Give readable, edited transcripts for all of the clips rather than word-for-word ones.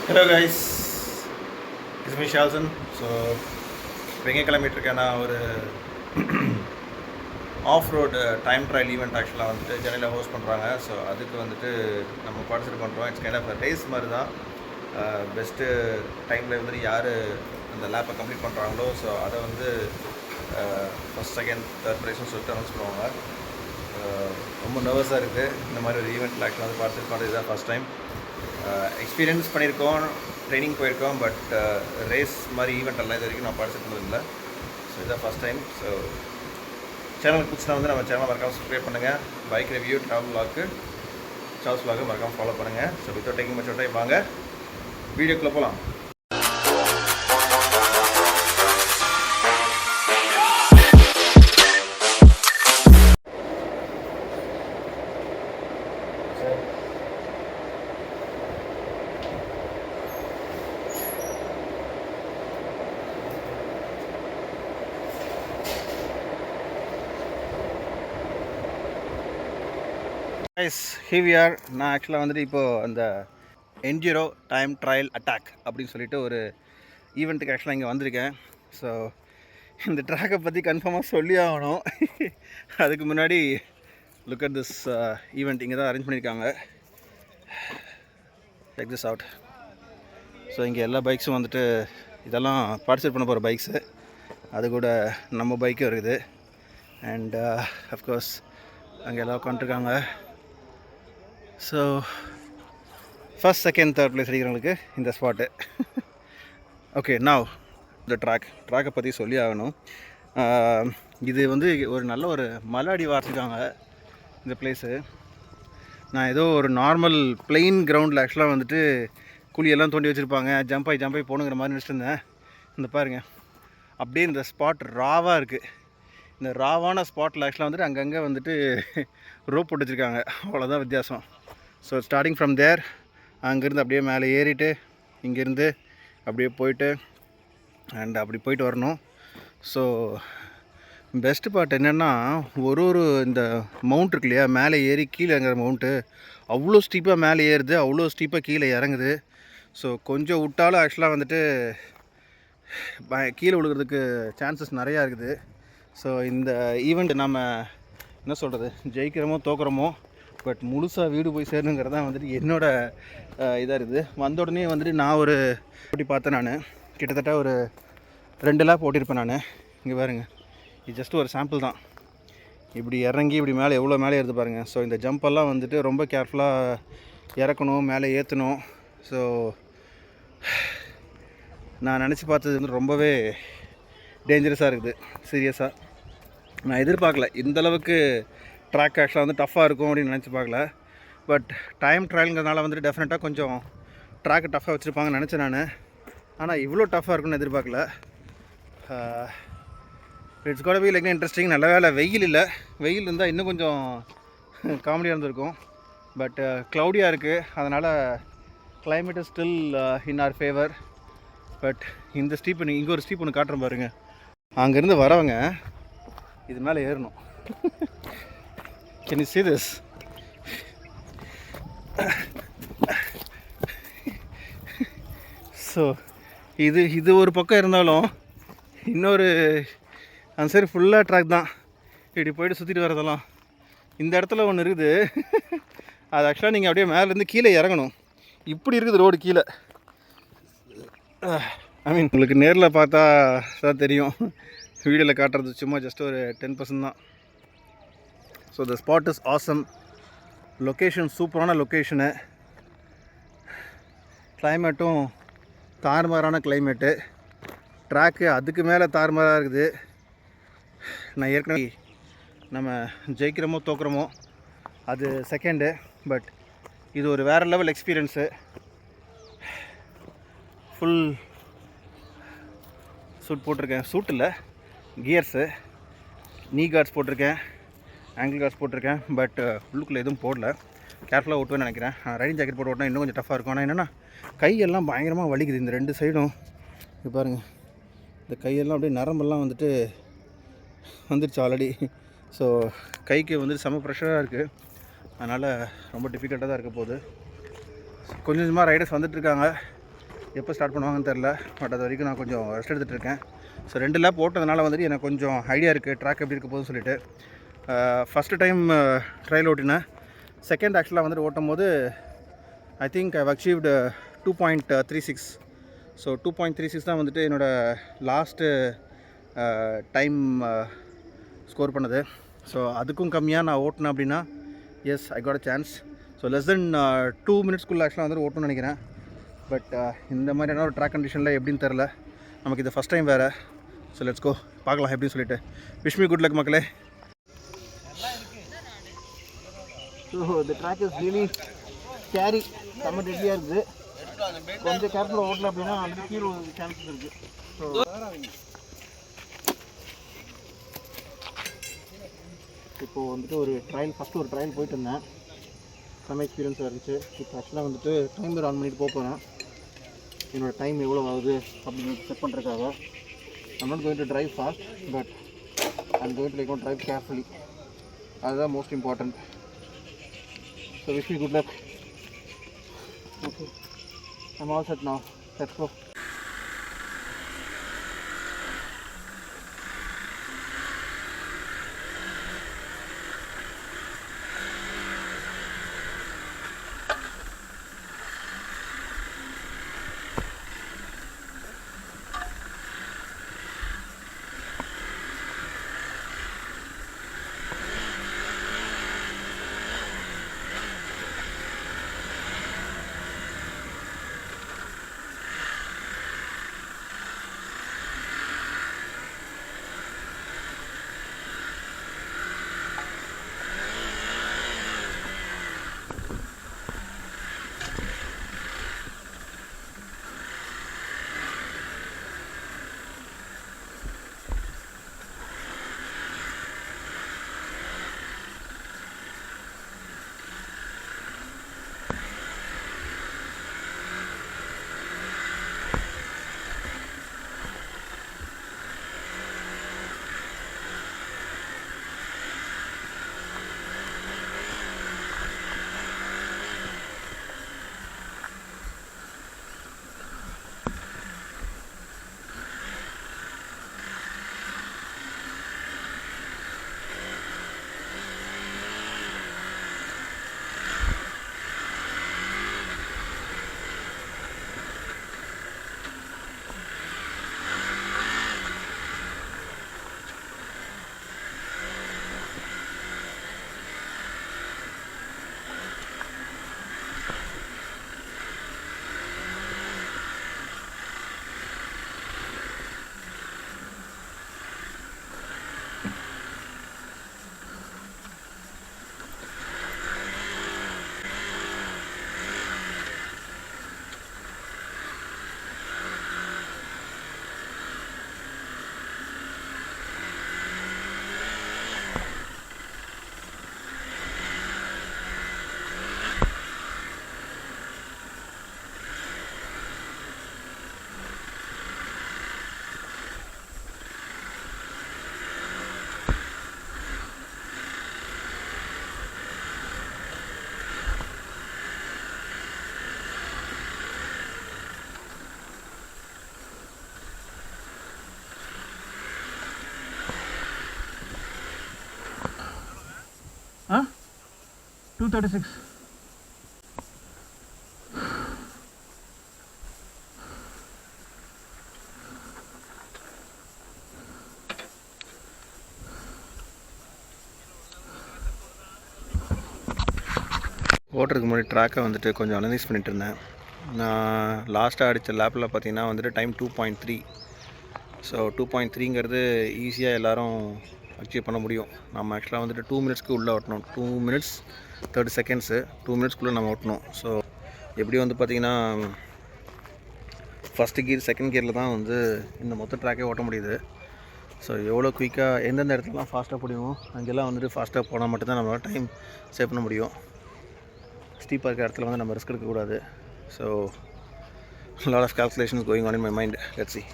Hello guys, it's me Shalson. So எங்கே கிளம்பிட்டுருக்கேன்னா ஒரு off road time trial event ஆக்சுவலாக வந்துட்டு சென்னையில் ஹோஸ்ட் பண்ணுறாங்க. ஸோ அதுக்கு வந்துட்டு நம்ம பார்ட்டிசிபேட் பண்ணுறோம். இட்ஸ் கைண்ட் ஆஃப் ரேஸ் மாதிரி தான். பெஸ்ட்டு டைமில் வந்து யார் அந்த லேப்பை கம்ப்ளீட் பண்ணுறாங்களோ ஸோ அதை வந்து ஃபஸ்ட் செகண்ட் தேர்ட் ப்ரைஸ்னு சொல்லிட்டு அனௌன்ஸ் பண்ணுவாங்க. ரொம்ப நர்வஸாக இருக்குது. இந்த மாதிரி ஒரு ஈவெண்ட்டில் ஆக்சுவலாக வந்து பார்ட்டிசிபேட் பண்ணுறது தான் ஃபஸ்ட் டைம். எக்ஸ்பீரியன்ஸ் பண்ணியிருக்கோம், ட்ரைனிங் போயிருக்கோம், பட் ரேஸ் மாதிரி ஈவெண்ட் எல்லாம் இது வரைக்கும் நான் பார்ட்டிசிபேட் பண்ணதில்லை. ஸோ இதுதான் ஃபஸ்ட் டைம். ஸோ சேனலுக்கு பிடிச்சா வந்து நம்ம சேனலை மறக்காமல் சப்ஸ்கிரைப் பண்ணுங்கள். பைக் ரிவ்யூ, ட்ராவல் விளாக்கு, சார்ஸ் விளாக்கு மறக்காமல் ஃபாலோ பண்ணுங்கள். So without taking much time வாங்க வீடியோக்குள்ளே போகலாம். கைஸ், ஹிவிஆர் நான் ஆக்சுவலாக வந்துட்டு இப்போது அந்த என்ஜிரோ டைம் ட்ரையல் அட்டாக் அப்படின்னு சொல்லிட்டு ஒரு ஈவெண்ட்டுக்கு ஆக்சுவலாக இங்கே வந்திருக்கேன். ஸோ இந்த ட்ராக்கை பற்றி கன்ஃபார்மாக சொல்லி ஆகணும். அதுக்கு முன்னாடி லுக் அட் திஸ் ஈவெண்ட் இங்கே தான் அரேஞ்ச் பண்ணியிருக்காங்க. Check this out. ஸோ இங்கே எல்லா பைக்ஸும் வந்துட்டு இதெல்லாம் பார்ட்டிசிபேட் பண்ண போகிற பைக்ஸு. அது கூட நம்ம பைக்கும் இருக்குது. அண்ட் அஃப்கோர்ஸ் அங்கே எல்லாம் உட்காந்துருக்காங்க. So first second third place அடிக்கிறவங்களுக்கு இந்த ஸ்பாட்டு. ஓகே, நவ் இந்த ட்ராக்கை பற்றி சொல்லி ஆகணும். இது வந்து ஒரு நல்ல ஒரு மலை அடி வார்த்துருக்காங்க இந்த பிளேஸு. நான் ஏதோ ஒரு நார்மல் பிளெயின் கிரவுண்டில் ஆக்சுவலாக வந்துட்டு குழியெல்லாம் தோண்டி வச்சுருப்பாங்க, ஜம்ப் ஆகி போகணுங்கிற மாதிரி நினச்சிட்டு இருந்தேன். இந்த பாருங்கள், அப்படியே இந்த ஸ்பாட் ராவாக இருக்குது. இந்த ராவான ஸ்பாட்டில் ஆக்சுவலாக வந்துட்டு அங்கங்கே வந்துட்டு ரோப் போட்டு வச்சுருக்காங்க. அவ்வளோதான் வித்தியாசம். ஸோ ஸ்டார்டிங் ஃப்ரம் தேர், அங்கேருந்து அப்படியே மேலே ஏறிட்டு இங்கேருந்து அப்படியே போயிட்டு அண்ட் அப்படி போயிட்டு வரணும். ஸோ பெஸ்ட்டு பார்ட் என்னென்னா, ஒரு இந்த மவுண்ட் இருக்கு இல்லையா, மேலே ஏறி கீழே இறங்குற மவுண்ட்டு அவ்வளோ ஸ்டீப்பாக மேலே ஏறுது, அவ்வளோ ஸ்டீப்பாக கீழே இறங்குது. ஸோ கொஞ்சம் விட்டாலும் ஆக்சுவலாக வந்துட்டு கீழே விழுகிறதுக்கு சான்சஸ் நிறையா இருக்குது. ஸோ இந்த ஈவெண்ட் நம்ம என்ன சொல்கிறது, ஜெயிக்கிறோமோ தோக்குறோமோ, பட் முழுசாக வீடு போய் சேரணுங்கிறது தான் வந்துட்டு என்னோடய இதாக இருக்குது. வந்த உடனே வந்துட்டு நான் ஒரு போட்டி பார்த்தேன். நான் கிட்டத்தட்ட ஒரு 2 லேப் ஓட்டியிருப்பேன் நான். இங்கே பாருங்கள், இது ஜஸ்ட் ஒரு சாம்பிள் தான். இப்படி இறங்கி இப்படி மேலே எவ்வளோ மேலே ஏறுது பாருங்கள். ஸோ இந்த ஜம்பெல்லாம் வந்துட்டு ரொம்ப கேர்ஃபுல்லாக இறக்கணும், மேலே ஏற்றணும். ஸோ நான் நினச்சி பார்த்தது வந்து ரொம்பவே டேஞ்சரஸாக இருக்குது. சீரியஸாக நான் எதிர்பார்க்கல இந்தளவுக்கு ட்ராக் ஆக்சுவலாக வந்து டஃப்பாக இருக்கும் அப்படின்னு நினச்சி பார்க்கல. பட் டைம் ட்ரையலுங்கிறதுனால வந்துட்டு டெஃபினட்டாக கொஞ்சம் ட்ராக்கு டஃப்பாக வச்சுருப்பாங்கன்னு நினச்சேன் நான். ஆனால் இவ்வளோ டஃப்பாக இருக்குன்னு எதிர்பார்க்கல. It's got be like interesting. நல்ல வேலை வெயில் இல்லை. வெயில் இருந்தால் இன்னும் கொஞ்சம் காமெடியாக இருந்திருக்கும். பட் க்ளவுடியாக இருக்குது, அதனால் climate is still in our favour. But இந்த ஸ்டீப் இங்கே ஒரு ஸ்டீப் ஒன்று காட்டுறேன் பாருங்கள். அங்கேருந்து வரவங்க இது மேலே ஏறணும். Can you see this? So இது ஒரு பக்கம் இருந்தாலும் இன்னொரு அந்த சைடு ஃபுல்லாக ட்ராக் தான். இப்படி போய்ட்டு சுற்றிட்டு வரதெல்லாம் இந்த இடத்துல ஒன்று இருக்குது. அது ஆக்சுவலாக நீங்கள் அப்படியே மேலேருந்து கீழே இறங்கணும். இப்படி இருக்குது ரோடு கீழே. ஐ மீன் உங்களுக்கு நேரில் பார்த்தா தான் தெரியும், வீடியோவில் காட்டுறது சும்மா ஜஸ்ட் ஒரு 10% தான். So the spot is awesome. Location சூப்பரான லொக்கேஷனு. கிளைமேட்டும் தாறுமாறான கிளைமேட்டு. ட்ராக்கு அதுக்கு மேலே தாறுமாறாக இருக்குது. நான் ஏற்கனவே நம்ம ஜெயிக்கிறோமோ தோக்குறோமோ அது செகண்டு, பட் இது ஒரு வேறு லெவல் எக்ஸ்பீரியன்ஸு. ஃபுல் சூட் போட்டிருக்கேன். சூட் இல்லை, கியர்ஸு, நீ கார்ட்ஸ் போட்டிருக்கேன், ஆங்கிள் கார்ட்ஸ் போட்டிருக்கேன். பட் உள்ளுக்குள்ளே எதுவும் போடல. கேர்ஃபுல்லாக ஓட்டுவேன்னு நினைக்கிறேன். ரைடிங் ஜாக்கெட் போட்டு ஓட்டினா இன்னும் கொஞ்சம் டஃப்பாக இருக்கும். ஆனால் என்னென்னா கையெல்லாம் பயங்கரமாக வலிக்குது இந்த 2 சைடும். இது பாருங்கள், இந்த கையெல்லாம் அப்படியே நரம்பெல்லாம் வந்துட்டு வந்துடுச்சு ஆல்ரெடி. ஸோ கைக்கு வந்துட்டு செம ப்ரெஷராக இருக்குது. அதனால் ரொம்ப டிஃபிகல்ட்டாக தான் இருக்க போகுது. கொஞ்சம் கொஞ்சமாக ரைடர்ஸ் வந்துட்டுருக்காங்க. எப்போ ஸ்டார்ட் பண்ணுவாங்கன்னு தெரில. பட் அது வரைக்கும் நான் கொஞ்சம் ரெஸ்ட் எடுத்துகிட்டு இருக்கேன். ஸோ 2 லேப் ஓட்டதுனால வந்துட்டு எனக்கு கொஞ்சம் ஐடியா இருக்குது ட்ராக் எப்படி இருக்க போகுதுன்னு சொல்லிட்டு. ஃபஸ்ட்டு டைம் ட்ரையல் ஓட்டினேன். செகண்ட் ஆக்சுவலாக வந்துட்டு ஓட்டும் போது I think I achieved 2.36. So 2.36 தான் வந்துட்டு என்னோடய லாஸ்ட்டு டைம் ஸ்கோர் பண்ணது. ஸோ அதுக்கும் கம்மியாக நான் ஓட்டினேன் அப்படின்னா yes I got a chance. So less than 2 மினிட்ஸ்க்குள்ளே ஆக்சுவலாக வந்துட்டு ஓட்டணும்னு நினைக்கிறேன். பட் இந்த மாதிரியான ஒரு ட்ராக் கண்டிஷனில் எப்படின்னு தெரில. நமக்கு இது ஃபஸ்ட் டைம் வேறு. ஸோ லெட்ஸ் கோ, பார்க்கலாம் எப்படின்னு சொல்லிட்டு. விஷ் மீ குட் லக் மக்களே. So the track is really scary செம்ம டெட்லியாக இருக்குது. கொஞ்சம் கேர்ஃபுல்லாக ஓட்டல அப்படின்னா அந்த கீழே ஒரு சான்சஸ் இருக்குது. ஸோ இப்போது வந்துட்டு ஒரு ட்ரையல், ஃபஸ்ட்டு ஒரு ட்ரையல் போயிட்டு இருந்தேன். செம்ம எக்ஸ்பீரியன்ஸாக இருந்துச்சு. இப்போ ஆக்சுவலாக வந்துட்டு டைமர் ஆன் பண்ணிட்டு போகிறேன். என்னோடய டைம் எவ்வளோ ஆகுது அப்படின்னு செக் பண்ணுறதுக்காக. I'm not going to drive fast, but I'm going to drive carefully. That's most important. So wish me good luck. Okay, I'm all set now. Let's go. Huh? 236. ஓட்டுறதுக்கு முன்னாடி ட்ராக்கை வந்துட்டு கொஞ்சம் அனலைஸ் பண்ணிட்டு இருந்தேன். நான் லாஸ்ட்டாக அடித்த லேப்பில் பார்த்தீங்கன்னா வந்துட்டு டைம் 2.3. ஸோ 2.3ங்கிறது ஈஸியாக எல்லோரும் அச்சீவ் பண்ண முடியும். நம்ம ஆக்சுவலாக வந்துட்டு 2 மினிட்ஸ்க்கு உள்ளே ஓட்டணும். 2 மினிட்ஸ் 30 செகண்ட்ஸு 2 மினிட்ஸ்க்குள்ளே நம்ம ஓட்டணும். ஸோ எப்படி வந்து பார்த்திங்கன்னா ஃபஸ்ட்டு கியர் செகண்ட் கியரில் தான் வந்து இந்த மொத்த ட்ராக்கே ஓட்ட முடியுது. ஸோ எவ்வளோ குயிக்காக எந்தெந்த இடத்துலலாம் ஃபாஸ்ட்டாக முடியுமோ அங்கெல்லாம் வந்துட்டு ஃபாஸ்ட்டாக போனால் மட்டும்தான் நம்மளால் டைம் சேவ் பண்ண முடியும். ஸ்டீப்பாக இருக்கிற இடத்துல வந்து நம்ம ரிஸ்க் எடுக்கக்கூடாது. So lot of calculations going on in my mind. Let's see.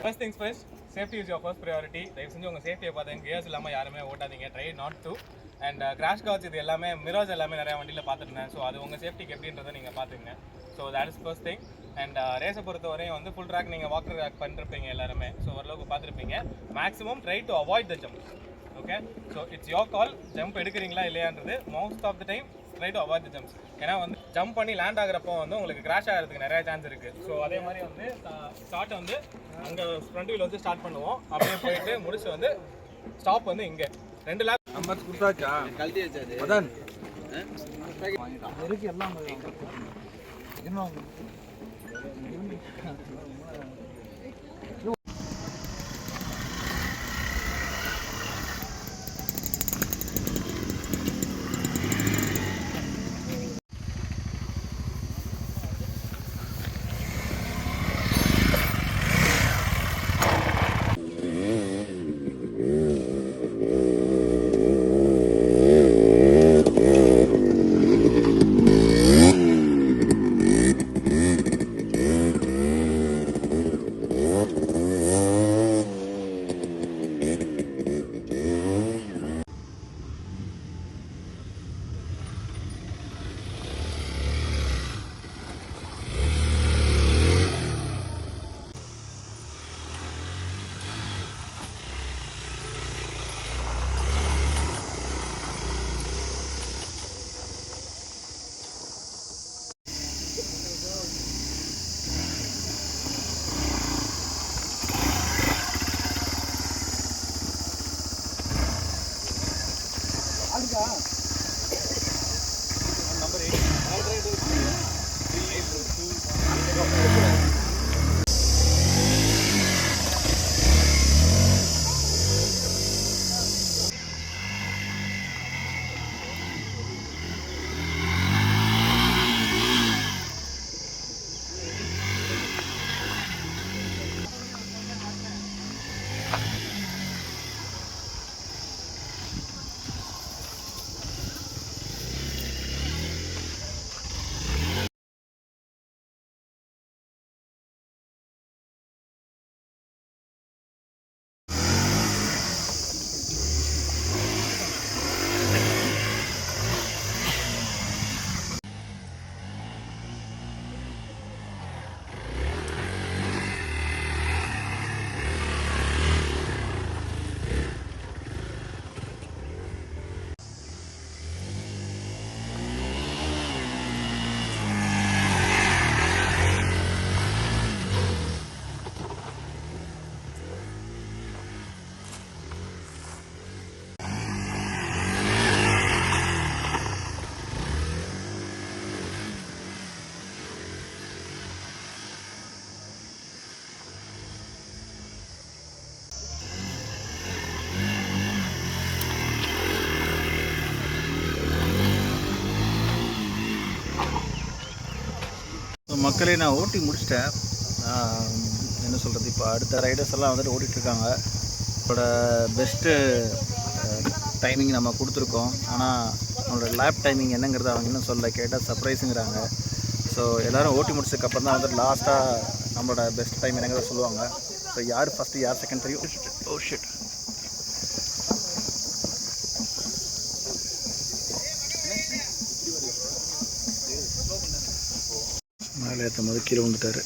First things first, safety is your first priority. தயவு செஞ்சு உங்கள் சேஃப்டியை பார்த்துங்க. கியர்ஸ் இல்லாமல் யாருமே ஓட்டாதீங்க. Try not to. And crash guards இது எல்லாமே மிரர்ஸ் எல்லாமே நிறையா வண்டியில் பார்த்துருந்தேன். ஸோ அது உங்கள் சேஃப்டிக்கு எப்படின்றதை நீங்கள் பார்த்துங்க. So that is first thing. And ரேஸை பொறுத்தவரையும் வந்து ஃபுல் ட்ராக் நீங்கள் வாக்கர் ட்ராக் பண்ணிருப்பீங்க எல்லாருமே. ஸோ ஓரளவுக்கு பார்த்துருப்பீங்க. Maximum try to avoid the jump. Okay, so it's your call. Jump எடுக்கிறீங்களா இல்லையான்றது most of the time try to avoid the jumps. ஏன்னா வந்து ஜம்ப் பண்ணி லேண்ட் ஆகிறப்போ வந்து உங்களுக்கு கிராஷ் ஆகிறதுக்கு நிறைய சான்ஸ் இருக்குது. ஸோ அதே மாதிரி வந்து ஸ்டார்ட் வந்து அங்கே ஃப்ரண்ட் வீல் வந்து ஸ்டார்ட் பண்ணுவோம். அப்படியே போயிட்டு முடிச்சு வந்து ஸ்டாப் வந்து இங்கே 2 லேப் நம்பர் கொடுத்தாச்சா? கழட்டி வச்சாரு அதான் இருக்கு எல்லாம் இன்னும் மக்களே நான் ஓட்டி முடிச்சிட்டேன். என்ன சொல்கிறது, இப்போ அடுத்த ரைடர்ஸ் எல்லாம் வந்துட்டு ஓட்டிகிட்ருக்காங்க. இதோட பெஸ்ட்டு டைமிங் நம்ம கொடுத்துருக்கோம். ஆனால் அவங்களோட லேப் டைமிங் என்னங்கிறத அவங்க இன்னும் சொல்ல கேட்டால் சர்ப்ரைஸுங்கிறாங்க. ஸோ எல்லோரும் ஓட்டி முடிச்சதுக்கப்புறம் தான் வந்துட்டு லாஸ்ட்டாக நம்மளோட பெஸ்ட் டைம் என்னங்கிறத சொல்லுவாங்க. ஸோ யார் ஃபஸ்ட்டு யார் செகண்ட் தெரியும். ஓ ஷிட், மேலே ஏற்றும் போது கீழே வந்துட்டார்.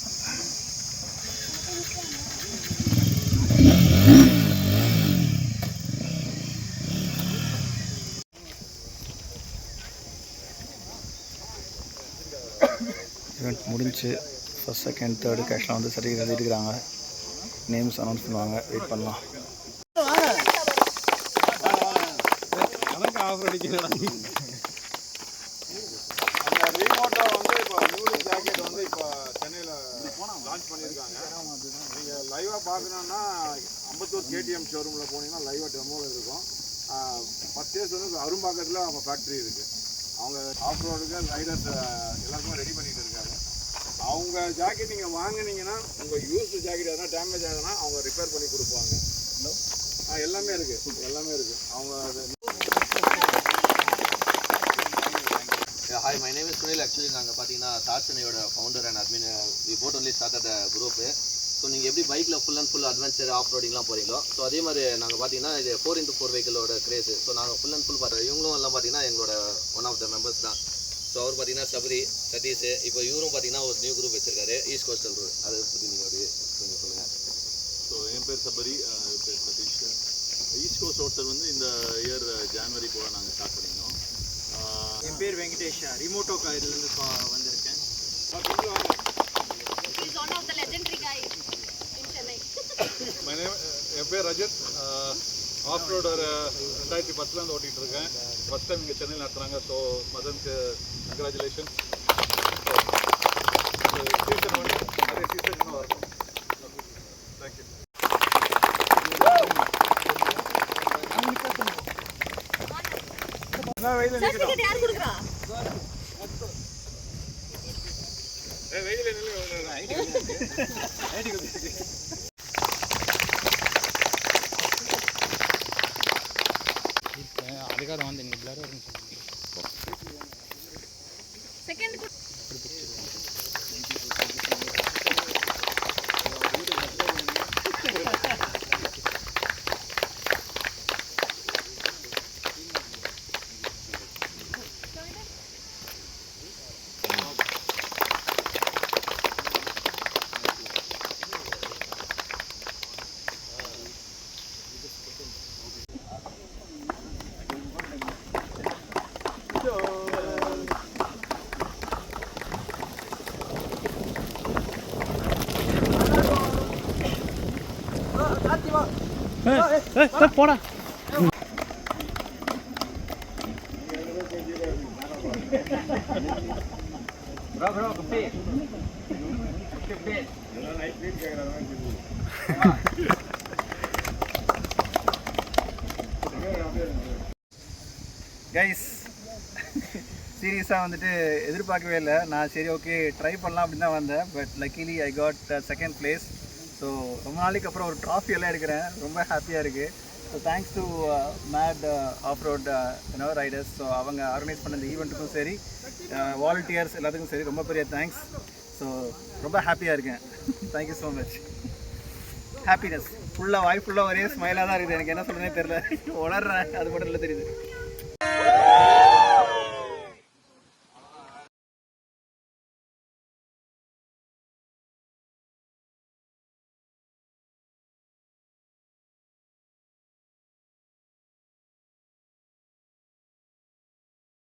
ஈவெண்ட் முடிஞ்சு ஃபஸ்ட் செகண்ட் தேர்டு கேஷ்லாம் வந்து சரி எழுதிட்டுருக்காங்க. நேம்ஸ் அனௌன்ஸ் பண்ணுவாங்க, வெயிட் பண்ணலாம். அந்த ரீமோட்டோ வந்து இப்போ நியூ ஜாக்கெட் வந்து இப்போ சென்னையில் லான்ச் பண்ணியிருக்காங்க. நீங்கள் லைவாக பார்க்கணுன்னா அம்பத்தூர் கேடிஎம் ஷோரூமில் போனீங்கன்னா லைவாக டெமோவில் இருக்கும். ஃபஸ்ட் டேஸ் வந்து அரும்பாக்கத்தில் அவங்க ஃபேக்ட்ரி இருக்குது. அவங்க ஆஃப் ரோடுக்கு ரைடர்ஸ் எல்லாருக்குமே ரெடி பண்ணிகிட்டு இருக்காங்க. அவங்க ஜாக்கெட் நீங்கள் வாங்கினீங்கன்னா உங்கள் யூஸ்டு ஜாக்கெட் எதனா டேமேஜ் ஆகுதுன்னா அவங்க ரிப்பேர் பண்ணி கொடுப்பாங்க. எல்லாமே இருக்குது, எல்லாமே இருக்குது. அவங்க Hi, my name is Sunil. Actually, நாங்கள் பார்த்தீங்கன்னா தார் சென்னையோட founder and admin. We both only started the group. So so நீங்கள் எப்படி பைக்கில் full and full adventure of ரோடிங்லாம் போகிறீங்களோ ஸோ அதே மாதிரி நாங்கள் பார்த்தீங்கன்னா இது 4x4 வெஹிக்கிளோட கிரேஸு. ஸோ நாங்கள் ஃபுல் அண்ட் ஃபுல் பார்த்துறோம். இவங்களும் எல்லாம் பார்த்தீங்கன்னா எங்களோட ஒன் ஆஃப் த மெம்பர்ஸ் தான். ஸோ அவர் பார்த்தீங்கன்னா சபரி சதீஷ், இப்போ இவரும் பார்த்தீங்கன்னா ஒரு நியூ குரூப் வச்சிருக்காரு ஈஸ்ட் கோஸ்டல் ரூட். அதை பற்றி நீங்கள் அப்படியே கொஞ்சம் சொல்லுங்கள். ஸோ என் பேர் சபரி, பேர் சதீஷ். ஈஸ்ட் கோஸ்ட் ஹோட்டல் வந்து இந்த இயர் ஜான்வரி போல் நாங்கள் ஸ்டார்ட் பண்ணியிருந்தோம். என் பேர் வெங்கடேஷ், ரிமோட்டோ இதுலேருந்து வந்திருக்கேன். He's one of the legendary guys in Chennai. என் பேர் ரஜத், ஆஃப் ரோடர் 2010 ஓட்டிகிட்டு இருக்கேன். ஃபஸ்ட் டைம் இங்கே சென்னையில் நடத்துகிறாங்க. So மதனுக்கு congratulation. சீசன் 1 நிறைய சீசன் இன்னும் வரணும். தேங்க்யூ. Certificate யார் கொடுக்குறா? அதுக்காக வந்து நீங்கள் பிளர் வரும்னு சொல்லுங்கள். செகண்ட் போடா. கைஸ் சீரியஸாக வந்துட்டு எதிர்பார்க்கவே இல்லை. நான் சரி ஓகே ட்ரை பண்ணலாம் அப்படின்னு தான் வந்தேன். But luckily I got second place. So ரொம்ப நாளைக்கு அப்புறம் ஒரு ட்ராஃபி எல்லாம் எடுக்கிறேன். ரொம்ப ஹாப்பியாக இருக்குது. So thanks to Mad Off Road Riders. So அவங்க ஆர்கனைஸ் பண்ண இந்த ஈவெண்ட்டுக்கும் சரி, வாலண்டியர்ஸ் எல்லாத்துக்கும் சரி ரொம்ப பெரிய தேங்க்ஸ். ஸோ ரொம்ப ஹாப்பியாக இருக்கேன். Thank you so much. ஹாப்பினஸ் ஃபுல்லாக வாய் ஃபுல்லாக ஒரே ஸ்மைலாக தான் இருக்குது. எனக்கு என்ன சொல்கிறேனே தெரில, உளர்றேன், அது மட்டும் இல்லை தெரியுது.